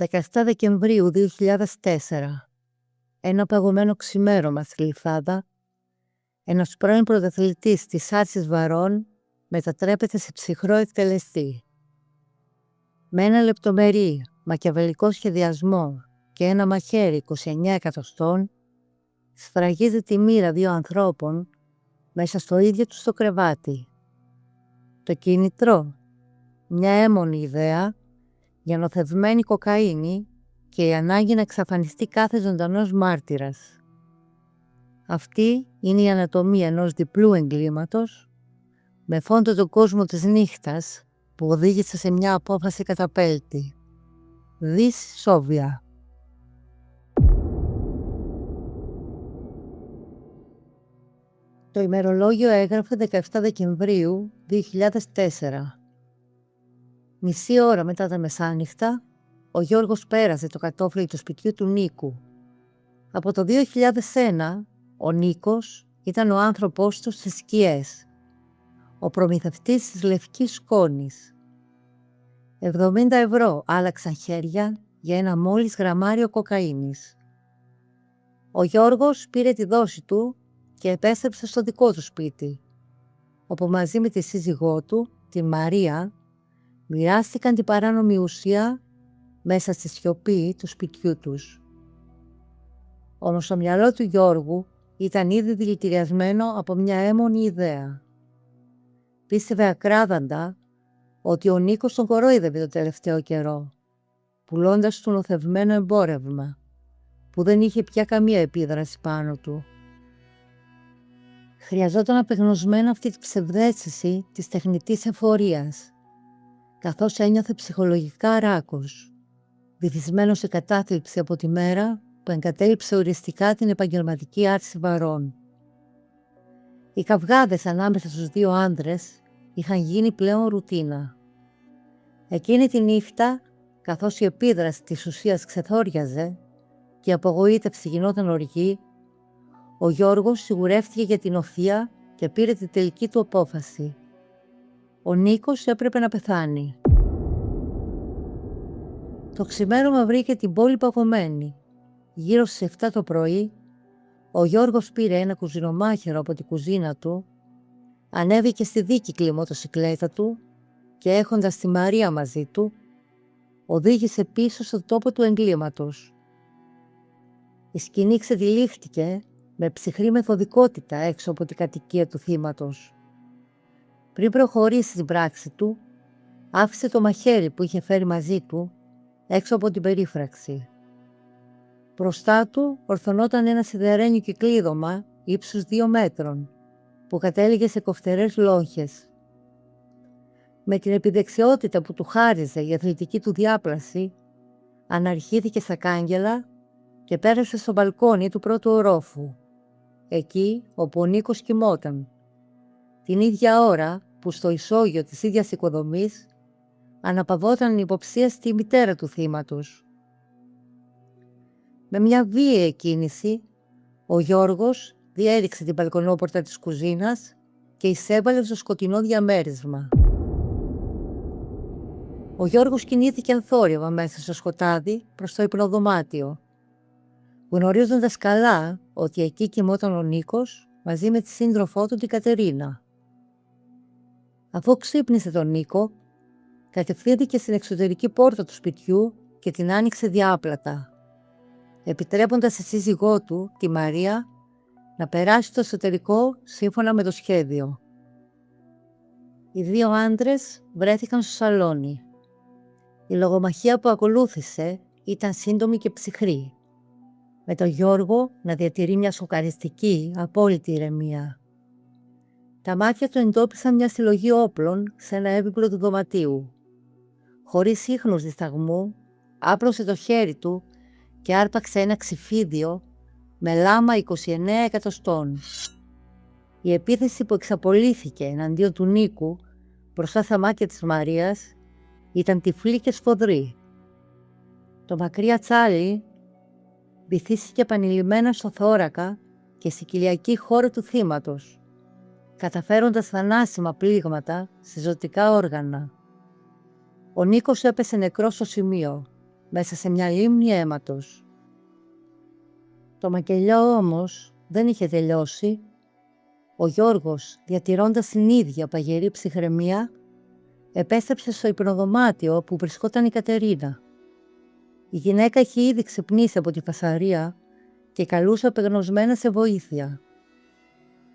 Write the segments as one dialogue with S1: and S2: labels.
S1: 17 Δεκεμβρίου 2004. Ένα παγωμένο ξημέρωμα στη Λιφάδα, ένας πρώην πρωταθλητής της άρσης βαρών μετατρέπεται σε ψυχρό εκτελεστή. Με ένα λεπτομερή μακιαβελικό σχεδιασμό και ένα μαχαίρι 29 εκατοστών, σφραγίζει τη μοίρα δύο ανθρώπων μέσα στο ίδιο τους το κρεβάτι. Το κίνητρο, μια έμμονη ιδέα για νοθευμένη κοκαίνη και η ανάγκη να εξαφανιστεί κάθε ζωντανός μάρτυρας. Αυτή είναι η ανατομία ενός διπλού εγκλήματος με φόντο τον κόσμο της νύχτας που οδήγησε σε μια απόφαση καταπέλτη. Δις Σόβια. Το ημερολόγιο έγραφε 17 Δεκεμβρίου 2004. Μισή ώρα μετά τα μεσάνυχτα, ο Γιώργος πέρασε το κατόφλι του σπιτιού του Νίκου. Από το 2001, ο Νίκος ήταν ο άνθρωπός του στις σκιές, ο προμηθευτής της λευκής σκόνης. 70 ευρώ άλλαξαν χέρια για ένα μόλις γραμμάριο κοκαίνης. Ο Γιώργος πήρε τη δόση του και επέστρεψε στο δικό του σπίτι, όπου μαζί με τη σύζυγό του, τη Μαρία, μοιράστηκαν την παράνομη ουσία μέσα στη σιωπή του σπιτιού τους. Όμως το μυαλό του Γιώργου ήταν ήδη δηλητηριασμένο από μια έμμονη ιδέα. Πίστευε ακράδαντα ότι ο Νίκος τον κορόιδευε το τελευταίο καιρό, πουλώντας του νοθευμένο εμπόρευμα, που δεν είχε πια καμία επίδραση πάνω του. Χρειαζόταν απεγνωσμένα αυτή τη ψευδαίσθηση της τεχνητής εφορίας, καθώς ένιωθε ψυχολογικά ράκος, βυθισμένο σε κατάθλιψη από τη μέρα που εγκατέλειψε οριστικά την επαγγελματική άρση βαρών. Οι καυγάδες ανάμεσα στους δύο άντρες είχαν γίνει πλέον ρουτίνα. Εκείνη τη νύχτα, καθώς η επίδραση της ουσίας ξεθόριαζε και η απογοήτευση γινόταν οργή, ο Γιώργος σιγουρεύτηκε για την οθεία και πήρε τη τελική του απόφαση. Ο Νίκος έπρεπε να πεθάνει. Το ξημέρωμα βρήκε την πόλη παγωμένη. Γύρω στις 7 το πρωί, ο Γιώργος πήρε ένα κουζινομάχαιρο από την κουζίνα του, ανέβηκε στη δίκυκλη μοτοσικλέτα του και έχοντας τη Μαρία μαζί του, οδήγησε πίσω στον τόπο του εγκλήματος. Η σκηνή ξετυλίχτηκε με ψυχρή μεθοδικότητα έξω από την κατοικία του θύματος. Πριν προχωρήσει την πράξη του, άφησε το μαχαίρι που είχε φέρει μαζί του έξω από την περίφραξη. Μπροστά του ορθωνόταν ένα σιδερένιο κυκλίδωμα ύψους 2 μέτρων, που κατέληγε σε κοφτερές λόγχες. Με την επιδεξιότητα που του χάριζε η αθλητική του διάπλαση, αναρχήθηκε στα κάγκελα και πέρασε στο μπαλκόνι του πρώτου ορόφου, εκεί όπου ο Νίκος κοιμόταν, την ίδια ώρα που στο ισόγειο της ίδιας οικοδομής αναπαυόταν η υποψία στη μητέρα του θύματος. Με μια βίαιη κίνηση, ο Γιώργος διέριξε την μπαλκονόπορτα της κουζίνας και εισέβαλε στο σκοτεινό διαμέρισμα. Ο Γιώργος κινήθηκε ανθόρυβα μέσα στο σκοτάδι προς το υπνοδωμάτιο, γνωρίζοντας καλά ότι εκεί κοιμόταν ο Νίκος μαζί με τη σύντροφό του την Κατερίνα. Αφού ξύπνησε τον Νίκο, κατευθύνθηκε στην εξωτερική πόρτα του σπιτιού και την άνοιξε διάπλατα, επιτρέποντας στη σύζυγό του, τη Μαρία, να περάσει το εσωτερικό σύμφωνα με το σχέδιο. Οι δύο άντρες βρέθηκαν στο σαλόνι. Η λογομαχία που ακολούθησε ήταν σύντομη και ψυχρή, με τον Γιώργο να διατηρεί μια σοκαριστική, απόλυτη ηρεμία. Τα μάτια του εντόπισαν μια συλλογή όπλων σε ένα έπιπλο του δωματίου. Χωρίς ίχνους δισταγμού, άπλωσε το χέρι του και άρπαξε ένα ξυφίδιο με λάμα 29 εκατοστών. Η επίθεση που εξαπολύθηκε εναντίον του Νίκου μπροστά στα μάτια της Μαρίας ήταν τυφλή και σφοδρή. Το μακρύ ατσάλι βυθίστηκε επανειλημμένα στο θώρακα και στη κοιλιακή χώρα του θύματος, καταφέροντας θανάσιμα πλήγματα σε ζωτικά όργανα. Ο Νίκος έπεσε νεκρός στο σημείο, μέσα σε μια λίμνη αίματος. Το μακελιό όμως δεν είχε τελειώσει. Ο Γιώργος, διατηρώντας την ίδια παγερή ψυχραιμία, επέστρεψε στο υπνοδωμάτιο που βρισκόταν η Κατερίνα. Η γυναίκα είχε ήδη ξυπνήσει από τη φασαρία και καλούσε απεγνωσμένα σε βοήθεια.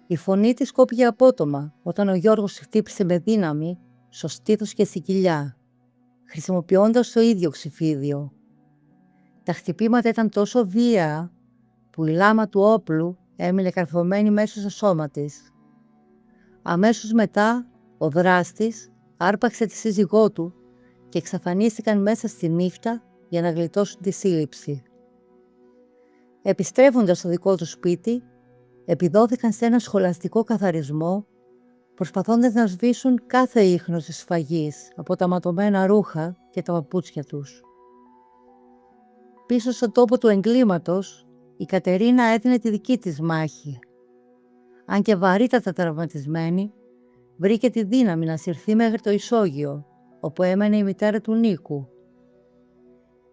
S1: Η φωνή της κόπηκε απότομα όταν ο Γιώργος χτύπησε με δύναμη στο στήθος και στη κοιλιά, χρησιμοποιώντας το ίδιο ξυφίδιο. Τα χτυπήματα ήταν τόσο βία που η λάμα του όπλου έμεινε καρφωμένη μέσα στο σώμα της. Αμέσως μετά, ο δράστης άρπαξε τη σύζυγό του και εξαφανίστηκαν μέσα στη νύχτα για να γλιτώσουν τη σύλληψη. Επιστρέφοντας στο δικό του σπίτι, επιδόθηκαν σε ένα σχολαστικό καθαρισμό, προσπαθώντας να σβήσουν κάθε ίχνος της σφαγής από τα ματωμένα ρούχα και τα παπούτσια τους. Πίσω στον τόπο του εγκλήματος, η Κατερίνα έδινε τη δική της μάχη. Αν και βαρύτατα τραυματισμένη, βρήκε τη δύναμη να συρθεί μέχρι το ισόγειο, όπου έμενε η μητέρα του Νίκου.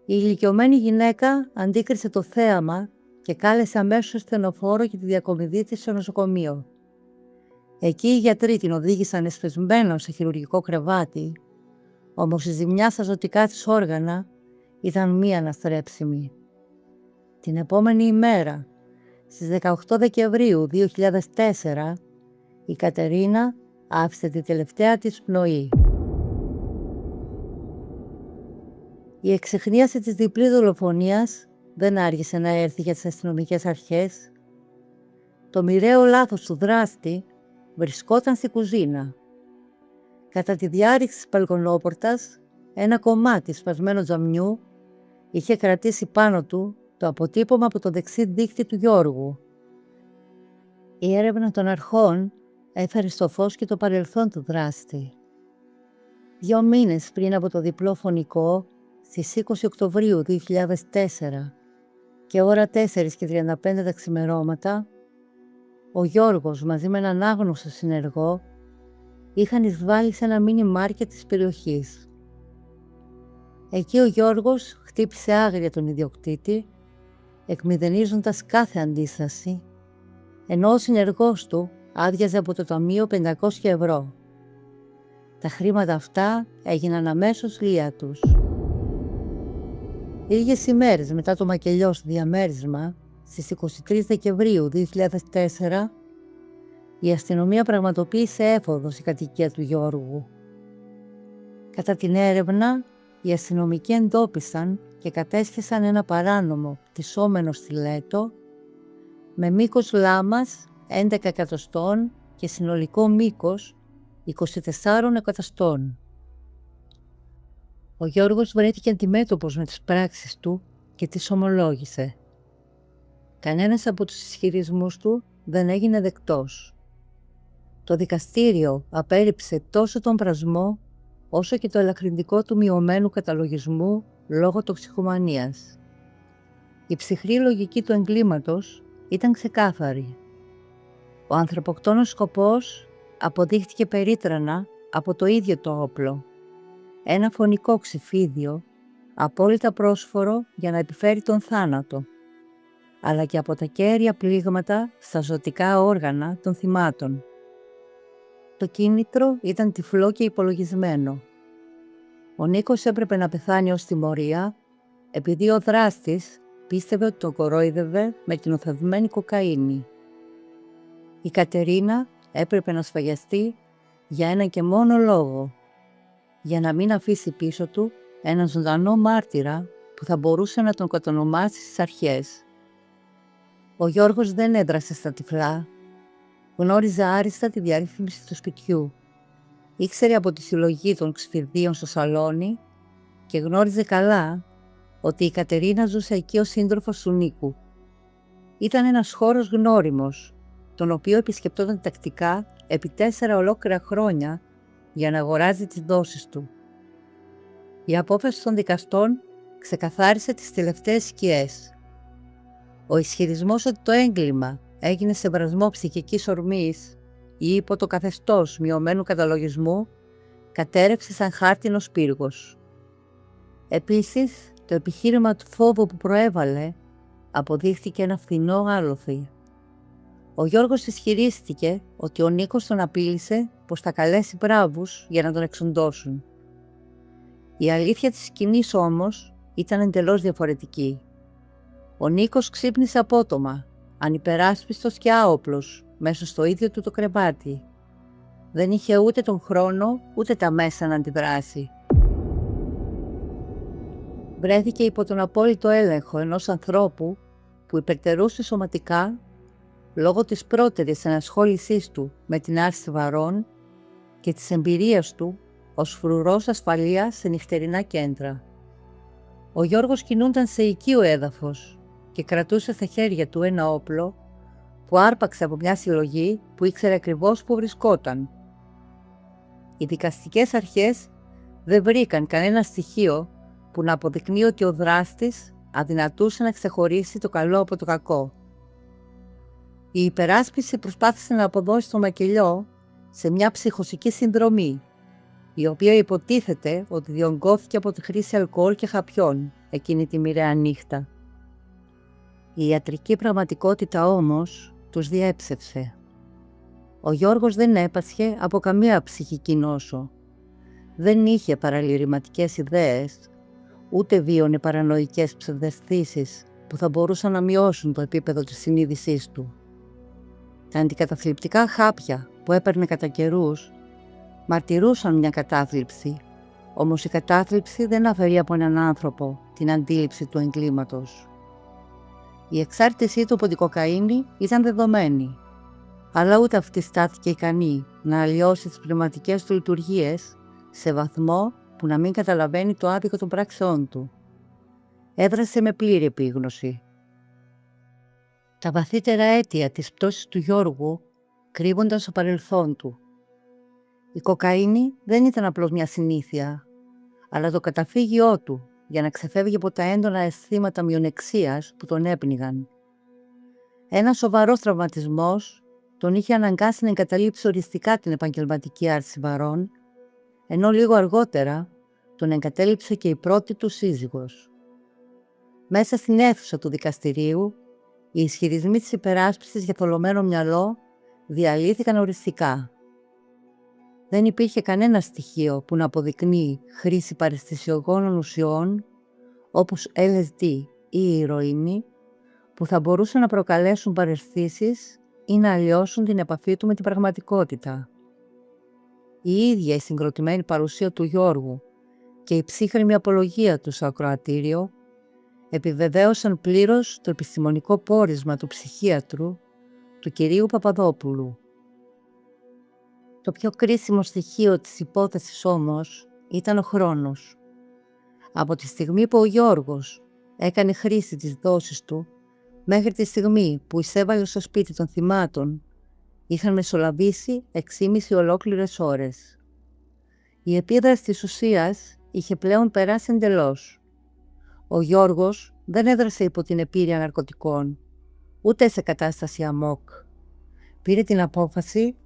S1: Η ηλικιωμένη γυναίκα αντίκρισε το θέαμα και κάλεσε αμέσως στενοφόρο και τη διακομιδή της στο νοσοκομείο. Εκεί οι γιατροί την οδήγησαν εσπεσμένο σε χειρουργικό κρεβάτι, όμως η ζημιά στα ζωτικά της όργανα ήταν μη αναστρέψιμη. Την επόμενη ημέρα, στις 18 Δεκεμβρίου 2004, η Κατερίνα άφησε τη τελευταία της πνοή. Η εξιχνίαση της διπλής δολοφονίας δεν άργησε να έρθει για τις αστυνομικές αρχές. Το μοιραίο λάθος του δράστη βρισκόταν στη κουζίνα. Κατά τη διάρρηξη της μπαλκονόπορτας, ένα κομμάτι σπασμένο τζαμιού είχε κρατήσει πάνω του το αποτύπωμα από το δεξί δίχτυ του Γιώργου. Η έρευνα των αρχών έφερε στο φως και το παρελθόν του δράστη. 2 μήνες πριν από το διπλό φονικό, στις 20 Οκτωβρίου 2004 και ώρα 4:35 τα ξημερώματα, ο Γιώργος μαζί με έναν άγνωστο συνεργό είχαν εισβάλει σε ένα μίνι μάρκετ της περιοχής. Εκεί ο Γιώργος χτύπησε άγρια τον ιδιοκτήτη, εκμηδενίζοντας κάθε αντίσταση, ενώ ο συνεργός του άδειαζε από το ταμείο 500 ευρώ. Τα χρήματα αυτά έγιναν αμέσως λία τους. Λίγες ημέρες μετά το μακελιό στο διαμέρισμα, στις 23 Δεκεμβρίου 2004, η αστυνομία πραγματοποίησε έφοδο στη κατοικία του Γιώργου. Κατά την έρευνα, οι αστυνομικοί εντόπισαν και κατέσχεσαν ένα παράνομο πτυσσόμενο στιλέτο με μήκος λάμας 11 εκατοστών και συνολικό μήκος 24 εκατοστών. Ο Γιώργος βρέθηκε αντιμέτωπος με τις πράξεις του και τις ομολόγησε. Κανένας από τους ισχυρισμούς του δεν έγινε δεκτός. Το δικαστήριο απέρριψε τόσο τον πρασμό όσο και το ελαφρυντικό του μειωμένου καταλογισμού λόγω τοξικομανίας. Η ψυχρή λογική του εγκλήματος ήταν ξεκάθαρη. Ο ανθρωποκτόνος σκοπός αποδείχτηκε περίτρανα από το ίδιο το όπλο. Ένα φωνικό ξυφίδιο, απόλυτα πρόσφορο για να επιφέρει τον θάνατο, αλλά και από τα κέρια πλήγματα στα ζωτικά όργανα των θυμάτων. Το κίνητρο ήταν τυφλό και υπολογισμένο. Ο Νίκος έπρεπε να πεθάνει ως τιμωρία, επειδή ο δράστης πίστευε ότι τον κορόιδευε με την οθευμένη κοκαίνη. Η Κατερίνα έπρεπε να σφαγιαστεί για ένα και μόνο λόγο, για να μην αφήσει πίσω του έναν ζωντανό μάρτυρα που θα μπορούσε να τον κατονομάσει στις αρχές. Ο Γιώργος δεν έδρασε στα τυφλά. Γνώριζε άριστα τη διαρρύθμιση του σπιτιού. Ήξερε από τη συλλογή των ξφυρδίων στο σαλόνι και γνώριζε καλά ότι η Κατερίνα ζούσε εκεί ως σύντροφος του Νίκου. Ήταν ένας χώρος γνώριμος, τον οποίο επισκεπτόταν τακτικά επί 4 ολόκληρα χρόνια για να αγοράζει τις δόσεις του. Η απόφαση των δικαστών ξεκαθάρισε τις τελευταίες σκιές. Ο ισχυρισμός ότι το έγκλημα έγινε σε βρασμό ψυχικής ορμής ή υπό το καθεστώς μειωμένου καταλογισμού κατέρευσε σαν χάρτινος πύργος. Επίσης, το το επιχείρημα του φόβου που προέβαλε αποδείχθηκε ένα φθηνό άλοθη. Ο Γιώργος ισχυρίστηκε ότι ο Νίκος τον απείλησε πως θα καλέσει μπράβους για να τον εξοντώσουν. Η αλήθεια της σκηνής όμως ήταν εντελώς διαφορετική. Ο Νίκος ξύπνησε απότομα, ανυπεράσπιστος και άοπλος, μέσα στο ίδιο του το κρεβάτι. Δεν είχε ούτε τον χρόνο, ούτε τα μέσα να αντιδράσει. Βρέθηκε υπό τον απόλυτο έλεγχο ενός ανθρώπου που υπερτερούσε σωματικά λόγω της πρώτερης ενασχόλησής του με την άρση βαρών και της εμπειρίας του ως φρουρός ασφαλείας σε νυχτερινά κέντρα. Ο Γιώργος κινούνταν σε οικείο έδαφος και κρατούσε στα χέρια του ένα όπλο που άρπαξε από μια συλλογή που ήξερε ακριβώς που βρισκόταν. Οι δικαστικές αρχές δεν βρήκαν κανένα στοιχείο που να αποδεικνύει ότι ο δράστης αδυνατούσε να ξεχωρίσει το καλό από το κακό. Η υπεράσπιση προσπάθησε να αποδώσει το μακελιό σε μια ψυχοσική συνδρομή, η οποία υποτίθεται ότι διονγκώθηκε από τη χρήση αλκοόλ και χαπιών εκείνη τη μοιραία νύχτα. Η ιατρική πραγματικότητα όμως τους διέψευσε. Ο Γιώργος δεν έπασχε από καμία ψυχική νόσο. Δεν είχε παραλυρηματικές ιδέες, ούτε βίωνε παρανοϊκές ψευδαισθήσεις που θα μπορούσαν να μειώσουν το επίπεδο της συνείδησής του. Τα αντικαταθλιπτικά χάπια που έπαιρνε κατά καιρούς μαρτυρούσαν μια κατάθλιψη, όμως η κατάθλιψη δεν αφαιρεί από έναν άνθρωπο την αντίληψη του εγκλήματος. Η εξάρτησή του από την κοκαίνη ήταν δεδομένη, αλλά ούτε αυτή στάθηκε ικανή να αλλοιώσει τις πνευματικές του λειτουργίες σε βαθμό που να μην καταλαβαίνει το άδικο των πράξεών του. Έδρασε με πλήρη επίγνωση. Τα βαθύτερα αίτια της πτώσης του Γιώργου κρύβονταν στο παρελθόν του. Η κοκαίνη δεν ήταν απλώς μια συνήθεια, αλλά το καταφύγιό του για να ξεφεύγει από τα έντονα αισθήματα μειονεξίας που τον έπνιγαν. Ένας σοβαρός τραυματισμός τον είχε αναγκάσει να εγκαταλείψει οριστικά την επαγγελματική άρση βαρών, ενώ λίγο αργότερα τον εγκατέλειψε και η πρώτη του σύζυγος. Μέσα στην αίθουσα του δικαστηρίου, οι ισχυρισμοί της υπεράσπισης για θολωμένο μυαλό διαλύθηκαν οριστικά. Δεν υπήρχε κανένα στοιχείο που να αποδεικνύει χρήση παραισθησιογόνων ουσιών όπως LSD ή ηρωίνη που θα μπορούσαν να προκαλέσουν παραισθήσεις ή να αλλοιώσουν την επαφή του με την πραγματικότητα. Η ίδια η συγκροτημένη παρουσία του Γιώργου και η ψύχρεμη απολογία του στο ακροατήριο επιβεβαίωσαν πλήρως το επιστημονικό πόρισμα του ψυχίατρου του κυρίου Παπαδόπουλου. Το πιο κρίσιμο στοιχείο της υπόθεσης όμως ήταν ο χρόνος. Από τη στιγμή που ο Γιώργος έκανε χρήση της δόσης του μέχρι τη στιγμή που εισέβαλε στο σπίτι των θυμάτων είχαν μεσολαβήσει 6,5 ολόκληρες ώρες. Η επίδραση της ουσίας είχε πλέον περάσει εντελώς. Ο Γιώργος δεν έδρασε υπό την επίρρεια ναρκωτικών, ούτε σε κατάσταση αμόκ. Πήρε την απόφαση,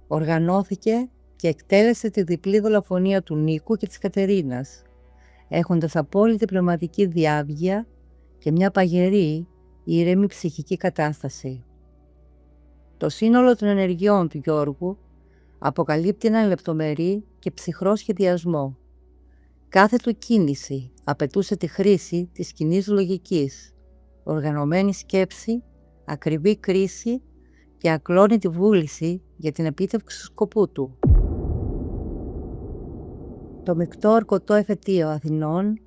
S1: οργανώθηκε και εκτέλεσε τη διπλή δολοφονία του Νίκου και της Κατερίνας, έχοντας απόλυτη πνευματική διάβγεια και μια παγερή, ήρεμη ψυχική κατάσταση. Το σύνολο των ενεργειών του Γιώργου αποκαλύπτει έναν λεπτομερή και ψυχρό σχεδιασμό. Κάθε του κίνηση απαιτούσε τη χρήση της κοινής λογικής, οργανωμένη σκέψη, ακριβή κρίση και ακλόνητη βούληση για την επίτευξη του σκοπού του. Το μεικτό ορκωτό εφετείο Αθηνών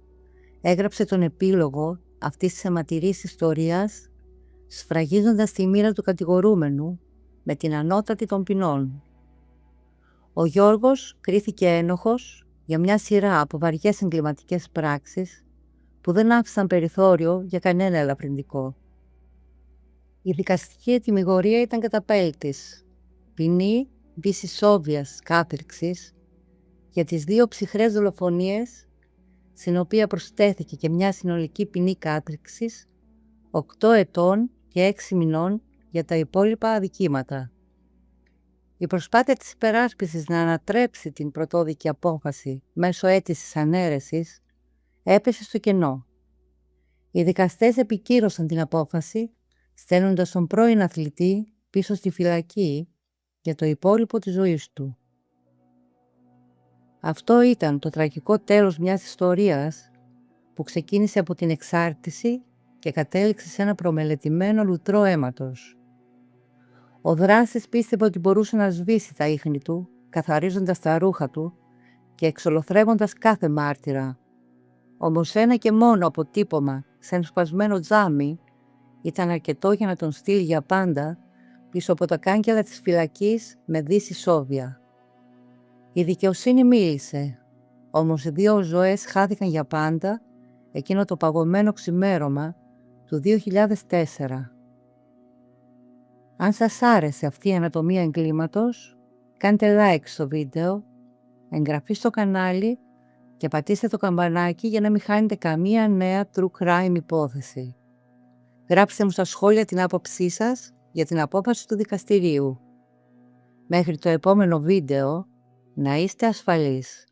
S1: έγραψε τον επίλογο αυτής της αιματηρής ιστορίας, σφραγίζοντας τη μοίρα του κατηγορούμενου με την ανώτατη των ποινών. Ο Γιώργος κρίθηκε ένοχος για μια σειρά από βαριές εγκληματικές πράξεις που δεν άφησαν περιθώριο για κανένα ελαφρυντικό. Η δικαστική ετυμηγορία ήταν καταπέλτης, ποινή βίσης όβιας κάθριξης για τις 2 ψυχρές δολοφονίες, στην οποία προσθέθηκε και μια συνολική ποινή κάθριξης 8 ετών και 6 μηνών για τα υπόλοιπα αδικήματα. Η προσπάθεια της υπεράσπισης να ανατρέψει την πρωτόδικη απόφαση μέσω αίτησης ανέρεσης έπεσε στο κενό. Οι δικαστές επικύρωσαν την απόφαση, στέλνοντας τον πρώην αθλητή πίσω στη φυλακή για το υπόλοιπο της ζωής του. Αυτό ήταν το τραγικό τέλος μιας ιστορίας που ξεκίνησε από την εξάρτηση και κατέληξε σε ένα προμελετημένο λουτρό αίματος. Ο δράστης πίστευε ότι μπορούσε να σβήσει τα ίχνη του, καθαρίζοντας τα ρούχα του και εξολοθρεύοντας κάθε μάρτυρα. Όμως ένα και μόνο αποτύπωμα σε ένα σπασμένο τζάμι ήταν αρκετό για να τον στείλει για πάντα πίσω από τα κάγκελα της φυλακής με δύση σόβια. Η δικαιοσύνη μίλησε, όμως οι 2 ζωές χάθηκαν για πάντα εκείνο το παγωμένο ξημέρωμα του 2004. Αν σας άρεσε αυτή η ανατομία εγκλήματος, κάντε like στο βίντεο, εγγραφή στο κανάλι και πατήστε το καμπανάκι για να μην χάνετε καμία νέα true crime υπόθεση. Γράψτε μου στα σχόλια την άποψή σας για την απόφαση του δικαστηρίου. Μέχρι το επόμενο βίντεο, να είστε ασφαλείς.